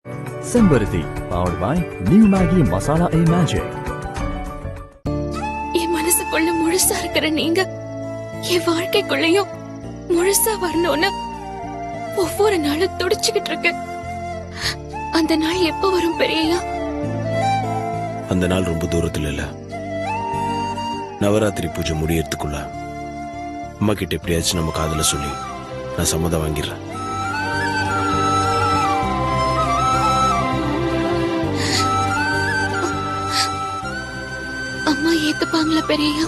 Sembarati, powered by New Maggi Masala A Magic. என் மனசுக்குள்ள முழுசா இருக்கிற நீங்க என் வாழ்க்கைக்குள்ளயும் முழுசா வரணும்னு ஒவ்வொரு நாளும் துடிச்சுக்கிட்டு இருக்க. அந்த நாள் எப்ப வரும் பெரியயா? அந்த நாள் ரொம்ப தூரத்துல இல்ல. நவராத்திரி பூஜை முடியறதுக்குள்ள அம்மா கிட்ட எப்படியாச்சும் நம்ம காதல சொல்லி நான் சம்மதம் வாங்கிடுறேன். அம்மா ஏத்துப்பாங்களா பெரியயா?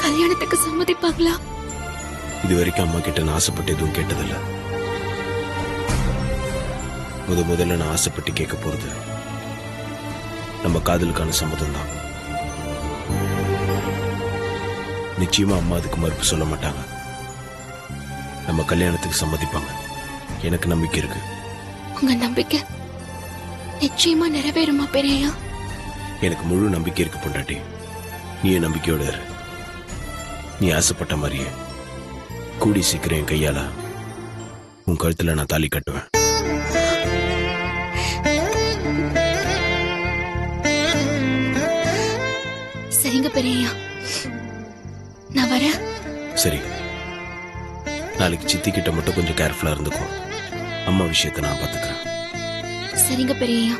கல்யாணத்துக்கு சம்மதிப்பாங்களா? இது வரைக்கும் அம்மா கிட்ட நான் ஆசைப்பட்டு எதுவும் கேட்டதில்ல. முதல்ல நான் ஆசைப்பட்டு கேட்க போறது நம்ம காதலுக்கான சம்மதம் தான். நிச்சயமா அம்மா அதுக்கு மறுப்பு சொல்ல மாட்டாங்க. நம்ம கல்யாணத்துக்கு சம்மதிப்பாங்க. எனக்கு நம்பிக்கை இருக்கு. உங்க நம்பிக்கை நிச்சயமா நிறைவேறுமா பெரியயா? எனக்கு முழு நம்பிக்கை இருக்கு பொண்டாட்டி. நீ என் நம்பிக்கையோட இரு. நீ ஆசைப்பட்ட மாதிரியே கூடி சீக்கிரம் என் கையால உன் கழுத்துல நான் தாலி கட்டுவேன். சரிங்க பெரியயா, நான் வரேன். சரி, நாளைக்கு சித்தி கிட்ட மட்டும் கொஞ்சம் கேர்ஃபுல்லா இருந்துக்கோ. அம்மா விஷயத்தை நான் பாத்துக்கிறேன். சரிங்க பெரியயா.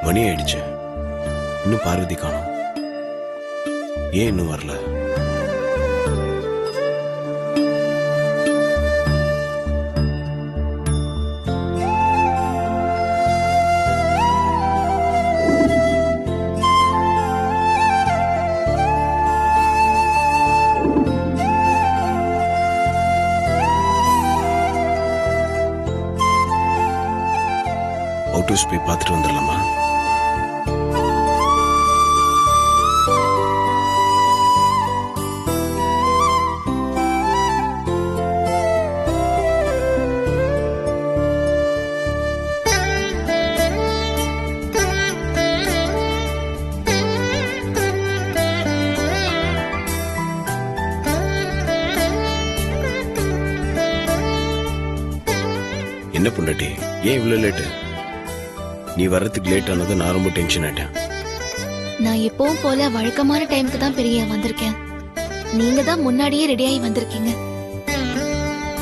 மணி ஆயிடுச்சு, இன்னும் பார்வதி காணோம். ஏன் இன்னும் வரல? அவுட் ஹவுஸ் போய் பார்த்துட்டு வந்துடலாமா? என்ன பொண்டாட்டி, ஏன் இவ்வளவு லேட்டு? நீ வர்றதுக்கு லேட் ஆனது நான் ரொம்ப டென்ஷன் ஆயிட்டேன். நான் எப்பவும் போல வழக்கமான டைமுக்கு தான் பெரிய வந்திருக்கேன். நீங்க தான் முன்னாடியே ரெடியாகி வந்திருக்கீங்க.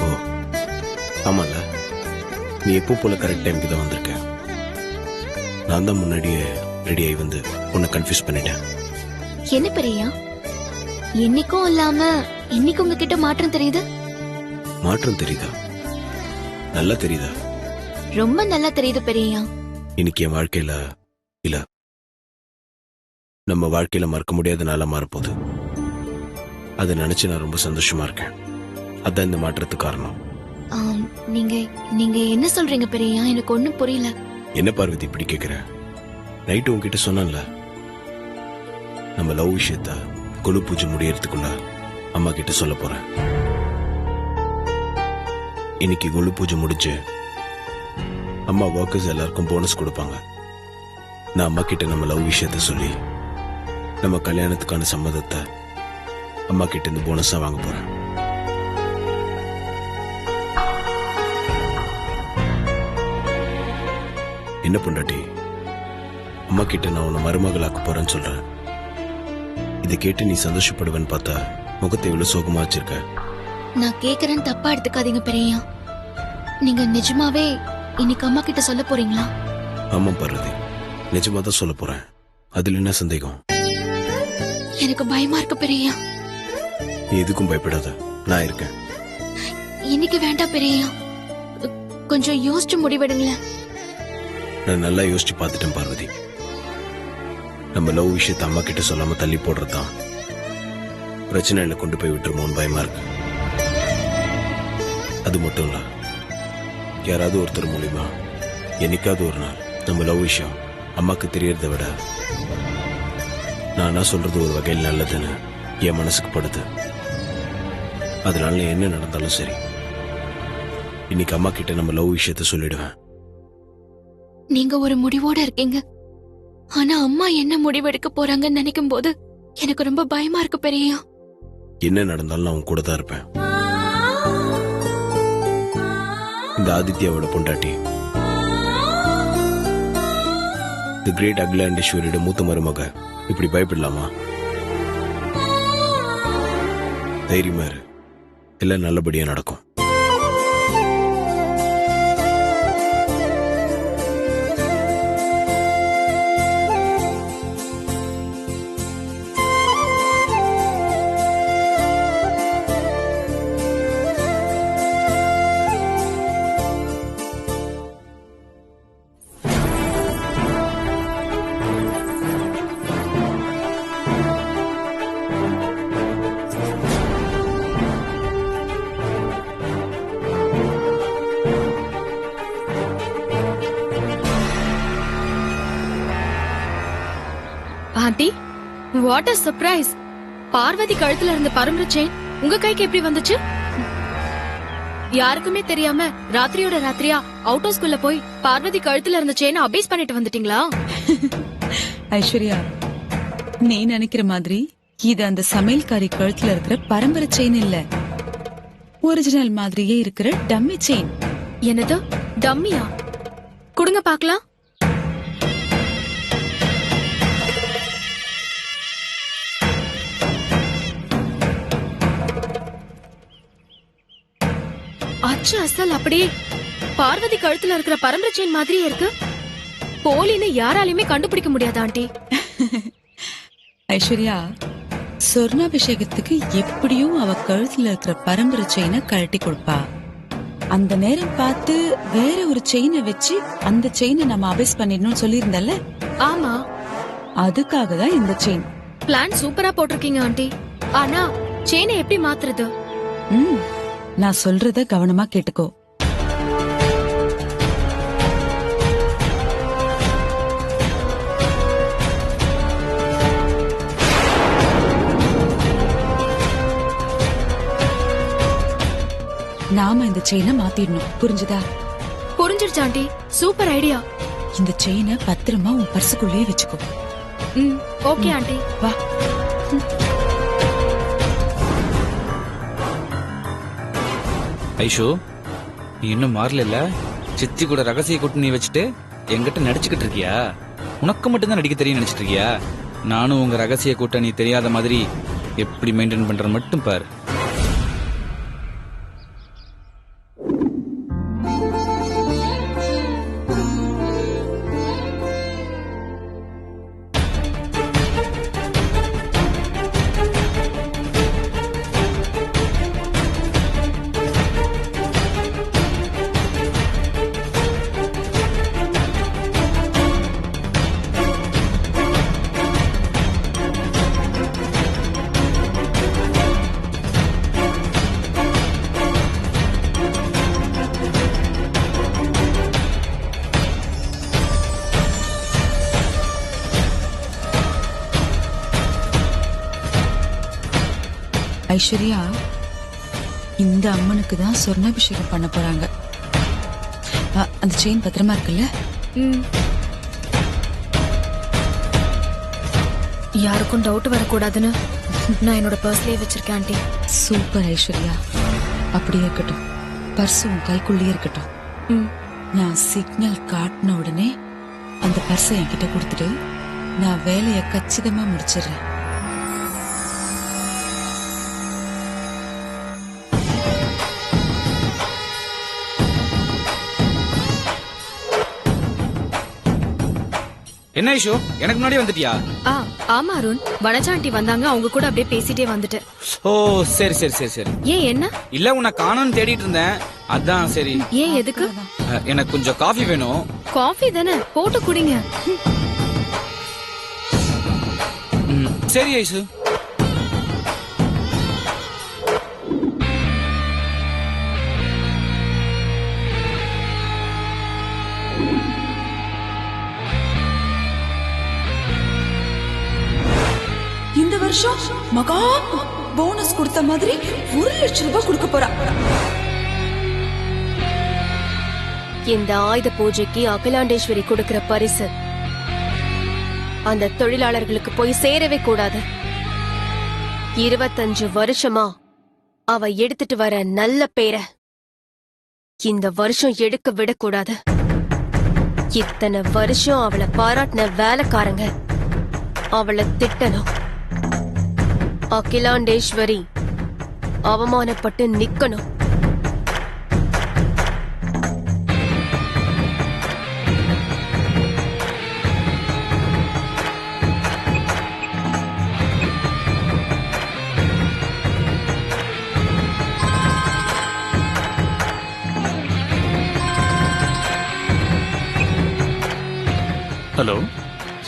ஓ ஆமால, நீ எப்போ போல கரெக்ட் டைமுக்கு தான் வந்திருக்க. நான் தான் முன்னாடியே ரெடியாகி வந்து உன்னை கன்ஃபியூஸ் பண்ணிட்டேன். என்ன பெரியா, என்னைக்கும் இல்லாம இன்னைக்கு உங்ககிட்ட மாற்றம் தெரியுது? மாற்றம் தெரியுதா? நல்லா தெரியுதா? ரொம்ப நல்லா தெரியுது பெரியா. இன்னைக்கு என் வாழ்க்கையில இல்ல, நம்ம வாழ்க்கையில மறக்க முடியாத நாளா மாறப்போகுது. அதை நினைச்சு நான் ரொம்ப சந்தோஷமா இருக்கேன். அதான் இந்த மாற்றத்துக்கு காரணம். நீங்க நீங்க என்ன சொல்றீங்க பெரியா? எனக்கு ஒண்ணும் புரியல. என்ன பார்வதி இப்படி கேக்குற? நைட்டு உன்கிட்ட சொன்னேன்ல, நம்ம லவ் விஷயத்த கொலு பூஜை முடியறதுக்குள்ள அம்மா கிட்ட சொல்ல போறேன். இன்னைக்கு கொலு பூஜை முடிஞ்சு அம்மா ஒர்க்கர்ஸ் எல்லாருக்கும் போனஸ் கொடுப்பாங்க. நான் அம்மா கிட்ட நம்ம லவ் விஷயத்த சொல்லி நம்ம கல்யாணத்துக்கான சம்மதத்தை அம்மா கிட்ட இருந்து போனஸா வாங்க போறேன். என்ன பொண்டாட்டி, அம்மா கிட்ட நான் உன்னை மருமகளாக்க போறேன்னு சொல்றேன். இதை கேட்டு நீ சந்தோஷப்படுவேன்னு பார்த்தா முகத்தை இவ்வளவு சோகமா வச்சிருக்க. நான் கேக்குறேன்னு தப்பா எடுத்துக்காதீங்க பெரியா. நீங்க நிஜமாவே இன்னைக்கு அம்மா கிட்ட சொல்ல போறீங்களா? ஆமா பார்வதி, நிஜமா தான் சொல்ல போறேன். அதுல என்ன சந்தேகம்? எனக்கு பயமா இருக்கு பெரியா. நீ எதுக்கும் பயப்படாத, நான் இருக்கேன். இன்னைக்கு வேண்டாம் பெரியா, கொஞ்சம் யோசிச்சு முடிவெடுங்களேன். நான் நல்லா யோசிச்சு பார்த்துட்டேன் பார்வதி. நம்ம லவ் விஷயத்த அம்மா கிட்ட சொல்லாம தள்ளி போடுறதுதான் பிரச்சனையில கொண்டு போய் விட்டுருமோன்னு பயமா இருக்கு. அது மட்டும் இல்ல, யாராவது ஒருத்தர் மூலியமா என்னைக்காவது ஒரு நாள் நம்ம லவ் விஷயம் அம்மாக்கு தெரியறத விட நானா சொல்றது ஒரு வகையில் நல்லதுன்னு என் மனசுக்கு படுது. அதனால என்ன நடந்தாலும் சரி, இன்னைக்கு அம்மா கிட்ட நம்ம லவ் விஷயத்த சொல்லிடுவேன். நீங்க ஒரு முடிவோட இருக்கீங்க. ஆனா அம்மா என்ன முடிவெடுக்க போறாங்கன்னு நினைக்கும் போது எனக்கு ரொம்ப பயமா இருக்கு பெரியா. என்ன நடந்தாலும் நான் உன் கூட தான் இருப்பேன். இந்த ஆதித்யாவோட பொண்டாட்டி தி கிரேட் அகிலாண்டேஸ்வரியோட மூத்த மருமக இப்படி பயப்படலாமா? தைரியமா இரு, எல்லாம் நல்லபடியா நடக்கும். Aunty, what a surprise! Parvathi கழுத்துல இருந்த பரம்பரை செயின் உங்க கைக்கு எப்படி வந்துச்சு? யாருக்குமே தெரியாம ராத்திரியோட ராத்திரியா அவுட் ஹவுஸ்குள்ள போய் பார்வதி கழுத்துல இருந்த செயினை அபேஸ் பண்ணிட்டு வந்துட்டீங்களா? ஐஸ்வர்யா, நீ நினைக்கிற மாதிரி இது அந்த சமையல்காரி கழுத்துல இருக்கிற பரம்பரை செயின் இல்ல, ஒரிஜினல் மாதிரியே இருக்கிற டம்மி செயின். என்னது டம்மியா? குடுங்க பாக்கலாம். அச்சு அசல் அப்படியே பார்வதி கழுத்துல இருக்கிற பரம்பரை செயின் மாதிரியே இருக்கு. போலின்னு யாராலையுமே கண்டுபிடிக்க முடியாது ஆண்டி. ஐஸ்வர்யா, சொர்ணாபிஷேகத்துக்கு எப்படியும் அவ கழுத்துல இருக்கிற பரம்பரை செயினை கழட்டி கொடுப்பா. அந்த நேரம் பார்த்து வேற ஒரு செயினை வச்சு அந்த செயினை நம்ம அபேஸ் பண்ணிடணும்னு சொல்லியிருந்தல்ல? ஆமா, அதுக்காக தான் இந்த செயின். பிளான் சூப்பரா போட்டிருக்கீங்க ஆண்டி. ஆனா செயினை எப்படி மாத்துறது? நான் சொல்றத கவனமா கேட்டுக்கோ. நாம இந்த செயினை மாத்திடணும், புரிஞ்சுதா? புரிஞ்சிருச்சு ஆண்டி, சூப்பர் ஐடியா. இந்த செயினை பத்திரமா உன் பர்சுக்குள்ளேயே வச்சுக்கோ. Okay aunty. வா. ஐஷோ, நீ இன்னும் மாறல. சித்தி கூட ரகசிய கூட்டு நீ வச்சுட்டு என்கிட்ட நடிச்சுக்கிட்டு இருக்கியா? உனக்கு மட்டும்தான் நடிக்க தெரியும் நினைச்சிட்டு இருக்கியா? நானும் உங்க ரகசிய கூட்ட நீ தெரியாத மாதிரி எப்படி மெயின்டைன் பண்ற மட்டும் பாரு. ஐஸ்வர்யா, இந்த அம்மனுக்கு தான் சொர்ணாபிஷேகம் பண்ண போறாங்க. அந்த செயின் பத்திரமா இருக்குல்ல? யாருக்கும் டவுட் வரக்கூடாதுன்னு நான் என்னோட பர்ஸ்லயே வச்சிருக்கேன் ஆண்டி. சூப்பர் ஐஸ்வர்யா, அப்படியே இருக்கட்டும். பர்ஸ் உன் கைக்குள்ளேயே இருக்கட்டும். நான் சிக்னல் காட்டின உடனே அந்த பர்ஸை என்கிட்ட கொடுத்துட்டு நான் வேலையை கச்சிதமா முடிச்சிடுறேன். என்ன ஐஷோ, எனக்கு முன்னாடி வந்துட்டியா? ஆமா அருண், வனஜா ஆண்டி வந்தாங்க, அவங்க கூட அப்படியே பேசிட்டே வந்துட்டேன். ஓ சரி சரி சரி சரி. ஏன் என்ன? இல்ல உன்னை காணோன்னு தேடிட்டு இருந்தேன், அதான் சரி. ஏன் எதுக்கு? எனக்கு கொஞ்சம் காஃபி வேணும். காஃபி தானே, போட்டு குடிங்க. சரி ஐசு. வருஷம் மகா போனஸ் கொடுத்த மாதிரி 1,00,000 கொடுக்க போறா. இந்த ஆயுத பூஜைக்கு அகிலாண்டேஸ்வரி கொடுக்கிற பரிசு அந்த தொழிலாளர்களுக்கு போய் சேரவே கூடாது. 25 வருஷமா அவ எடுத்துட்டு வர நல்ல பேரை இந்த வருஷம் எடுக்க விடக்கூடாது. இத்தனை வருஷம் அவளை பாராட்டின வேலைக்காரங்க அவளை திட்டணும். அகிலாண்டேஸ்வரி அவமானப்பட்டு நிக்கணும். ஹலோ,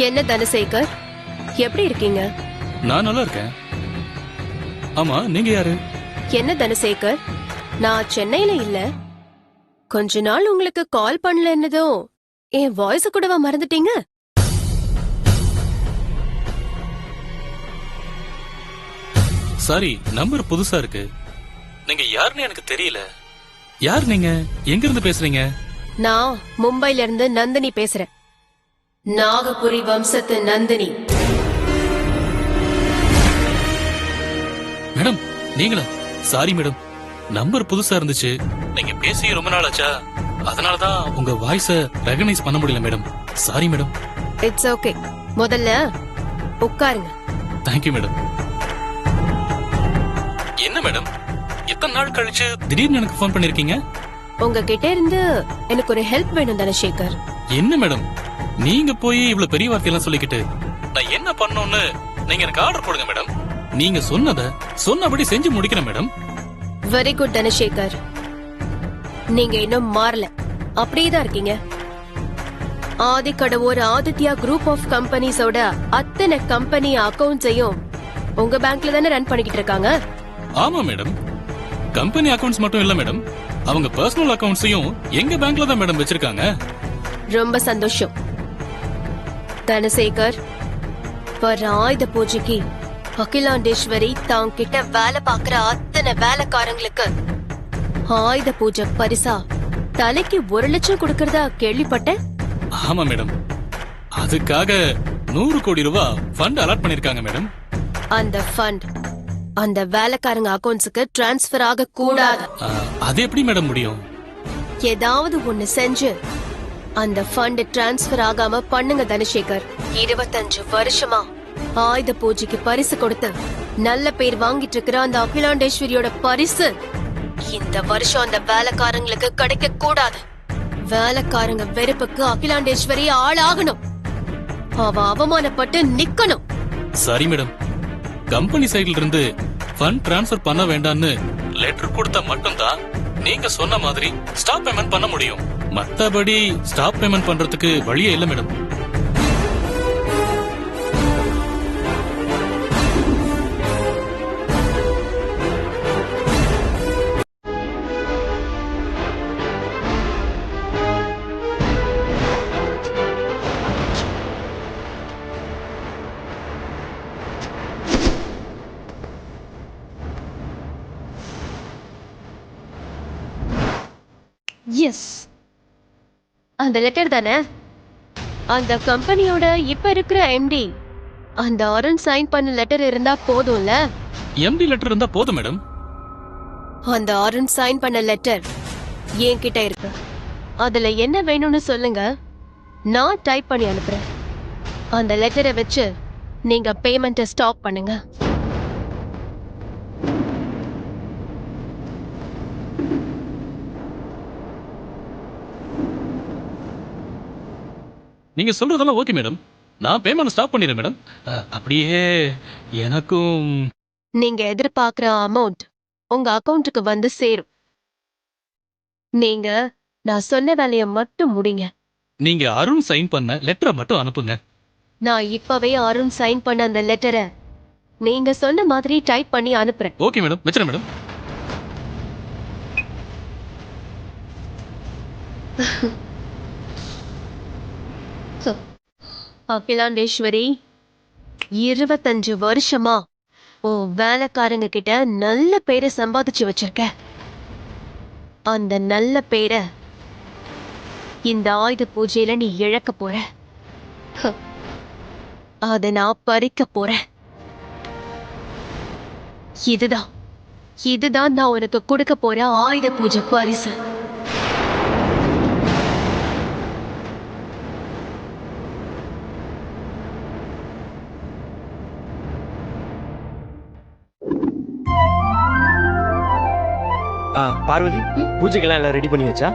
என்ன தனசேகர், எப்படி இருக்கீங்க? நான் நல்லா இருக்கேன். ஆமா, நீங்க யாரு? என்ன தனசேகர், நான் சென்னையில இல்ல. கொஞ்ச நாள் உங்களுக்கு கால் பண்ணலன்னதோ என் வாய்ஸ கூடவா மறந்துட்டீங்க? சாரி, நம்பர் புதுசா இருக்கு. நீங்க யாருன்னு எனக்கு தெரியல. யார் நீங்க? எங்க இருந்து பேசுறீங்க? நான் மும்பைல இருந்து நந்தினி பேசுறேன். நாகபுரி வம்சத்து நந்தினி. மேடம், நீங்களா? சாரி மேடம், நம்பர் புதுசா இருந்துச்சு. நீங்க பேசி ரொம்ப நாள் ஆச்சா, அதனாலதான் உங்க வாய்ஸ ரெகனைஸ் பண்ண முடியல madam. Sorry madam. It's okay. முதல்ல உட்காருங்க. Thank you madam. என்ன மேடம், எத்தனை நாள் கழிச்சு திடீர்னு எனக்கு ஃபோன் பண்ணிருக்கீங்க? உங்ககிட்ட இருந்து எனக்கு ஒரு ஹெல்ப் வேணும் தனசேகர். என்ன மேடம், நீங்க போய் இவ்வளவு பெரிய வார்த்தையெல்லாம் சொல்லிக்கிட்டு நான் என்ன பண்ணணும்னு நீங்க எனக்கு ஆர்டர் போடுங்க மேடம். நீங்க சொன்னபடி செஞ்சு முடிக்கிறேன் மேடம். Very good Dhanasekar. நீங்க இன்னும் மாறல, அப்படியேதான் இருக்கீங்க. ஆதிக்கடவோர் ஆதித்யா குரூப் ஆஃப் கம்பெனிஸோட அத்தனை கம்பெனி அக்கவுண்ட்ஸையும் உங்க பேங்க்ல தானே ரன் பண்ணிக்கிட்டு இருக்காங்க. ஆமா மேடம், கம்பெனி அக்கவுண்ட்ஸ் மட்டும் இல்ல மேடம், அவங்க பர்சனல் அக்கவுண்ட்ஸையும் எங்க பேங்க்ல தான் மேடம் வச்சிருக்காங்க. ரொம்ப சந்தோஷம் தனசேகர். வர ஆயுத பூஜைக்கு அகிலாண்டேஸ்வரி தாங்கிட்ட வேலை பாக்குற அத்தனை வேலைக்காரங்களுக்கு ஆயுத பூஜை பரிசா தலைக்கு 1,00,000 கொடுக்கறதா கேள்விப்பட்டேன். ஆமா மேடம், அதுக்காக 100 கோடி ரூபாய் ஃபண்ட் அலாட் பண்ணிருக்காங்க மேடம். அந்த ஃபண்ட் அந்த வேலைக்காரங்க அக்கவுண்ட்ஸுக்கு டிரான்ஸ்பர் ஆக கூடாது. அது எப்படி மேடம் முடியும்? ஏதாவது ஒண்ணு செஞ்சு அந்த ஃபண்ட் டிரான்ஸ்பர் ஆகாம பண்ணுங்க தனசேகர். 25 வருஷமா ஆயுத பூஜைக்கு பரிசு கொடுத்து நல்ல பேர் வாங்கிட்டு இருக்கிற அந்த அகிலாண்டேஸ்வரியோட பரிசு இந்த வருஷம் அந்த வேலைக்காரங்களுக்கு கிடைக்க கூடாது. வேலைக்காரங்க வெறுப்புக்கு அகிலாண்டேஸ்வரி ஆளாகணும். அவ அவமானப்பட்டு நிக்கணும். சரி மேடம், கம்பெனி சைடுல இருந்து ஃபண்ட் டிரான்ஸ்பர் பண்ண வேண்டாம்னு லெட்டர் கொடுத்தா மட்டும்தான் நீங்க சொன்ன மாதிரி ஸ்டாப் பேமெண்ட் பண்ண முடியும். மத்தபடி ஸ்டாப் பேமெண்ட் பண்றதுக்கு வழியே இல்ல மேடம். எஸ், அந்த லெட்டர் தானே. அந்த கம்பெனியோட இப்ப இருக்கிற எம்டி அந்த அருண் சைன் பண்ண லெட்டர் இருந்தா போதும்ல? எம்டி லெட்டர் இருந்தா போதும் மேடம். அந்த அருண் சைன் பண்ண லெட்டர் என்கிட்ட இருக்கு. அதுல என்ன வேணும்னு சொல்லுங்க, நான் டைப் பண்ணி அனுப்புறேன். அந்த லெட்டரை வச்சு நீங்க பேமெண்ட்டை ஸ்டாப் பண்ணுங்க. நீங்க சொல்றதெல்லாம் ஓகே மேடம், நான் பேமெண்ட் ஸ்டாப் பண்ணிடுறேன் மேடம். அப்படியே எனக்கும் நீங்க எதிர்பார்க்கிற அமௌண்ட் உங்க அக்கவுண்ட்டுக்கு வந்து சேரும். நீங்க நான் சொன்ன வேலையை மட்டும் முடிங்க. நீங்க அருண் சைன் பண்ண லெட்டரை மட்டும் அனுப்புங்க. நான் இப்பவே அருண் சைன் பண்ண அந்த லெட்டரை நீங்க சொன்ன மாதிரி டைப் பண்ணி அனுப்புறேன். ஓகே மேடம், வச்சுறேன் மேடம். அகிலாண்டேஸ்வரி, 25 வருஷமா உன் வேலைக்காரங்க கிட்ட நல்ல பேரை சம்பாதிச்சு வச்சிருக்க. அந்த நல்ல பேரை இந்த ஆயுத பூஜையில நீ இழக்க போற. அத நான் பறிக்க போறேன். இதுதான் நான் உனக்கு கொடுக்க போற ஆயுத பூஜை பரிசு. பார்வதி, பூஜைக்கெல்லாம் எல்லாம் ரெடி பண்ணி வச்சா?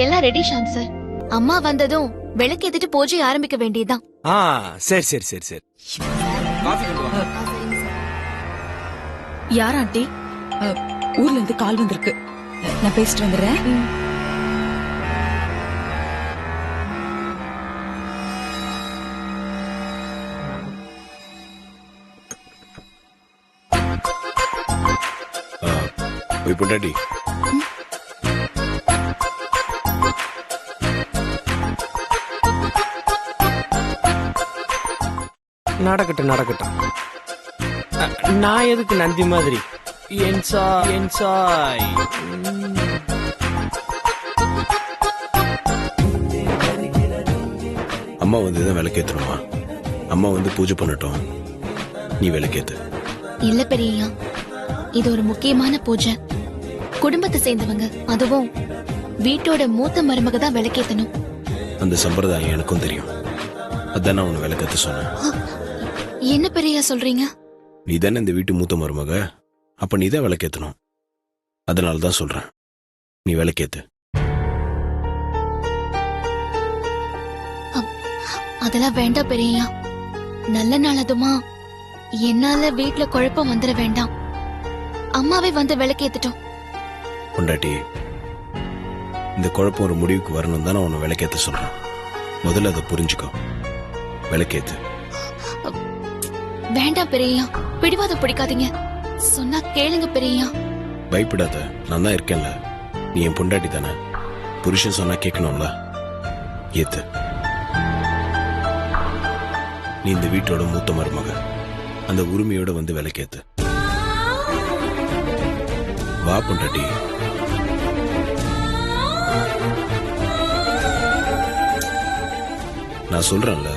எல்லாம் ரெடி ஷாம் சார். அம்மா வந்ததும் விளக்கேத்திட்டு பூஜை ஆரம்பிக்க வேண்டியதுதான். சரி சரி சரி சரி. யார் ஆண்டி? ஊர்ல இருந்து கால் வந்திருக்கு. நான் பேசிட்டு வந்துடுறேன். போய் பொண்டாட்டி. நடக்கட்டும் நடக்கட்டும். நான் எதுக்கு நந்தி மாதிரி? என்சாய். அம்மா வந்து தான் விளக்கேத்துறோமா? அம்மா வந்து பூஜை பண்ணட்டும், நீ விளக்கேத்து. இல்ல பெரியய்யா, இது ஒரு முக்கியமான பூஜை. குடும்பத்தை சேர்ந்தவங்க, அதுவும் வீட்டோட மூத்த மருமக தான் விளக்கேத்தணும். அந்த சம்பிரதாயம் எனக்கும் தெரியும். அதான் நான் உன்னை விளக்கேத்த சொன்னேன். என்ன பெரியய்யா சொல்றீங்க? நீ தானே இந்த வீட்டு மூத்த மருமக, அப்ப நீ தான் விளக்கேத்தணும். அதனால தான் சொல்றேன், நீ விளக்கேத்து. அதெல்லாம் வேண்டாம் பெரியய்யா. நல்ல நாள் அதுமா, என்னால வீட்டுல குழப்பம் வந்துட வேண்டாம். அம்மாவே வந்து விளக்கேத்துட்டோம். பொண்டாட்டி, இந்த குழப்பம் ஒரு முடிவுக்கு வரணும் தானே உன்னை விளக்கேத்த சொல்றேன். முதல்ல அதை புரிஞ்சுக்கோ, விளக்கேத்து. வேண்டாம் பெரியய்யா, பிடிவாதம் பிடிக்காதீங்க. சொன்னா கேளுங்க பெரியய்யா. பயப்படாத, நான் தான் இருக்கேன்ல. நீ என் பொண்டாட்டி தானே, புருஷன் சொன்னா கேட்கணும்ல. ஏத்து. நீ இந்த வீட்டோட மூத்த மருமக, அந்த உரிமையோட வந்து விளக்கேத்து. வா பொண்டாட்டி. நான் சொல்றேன்ல,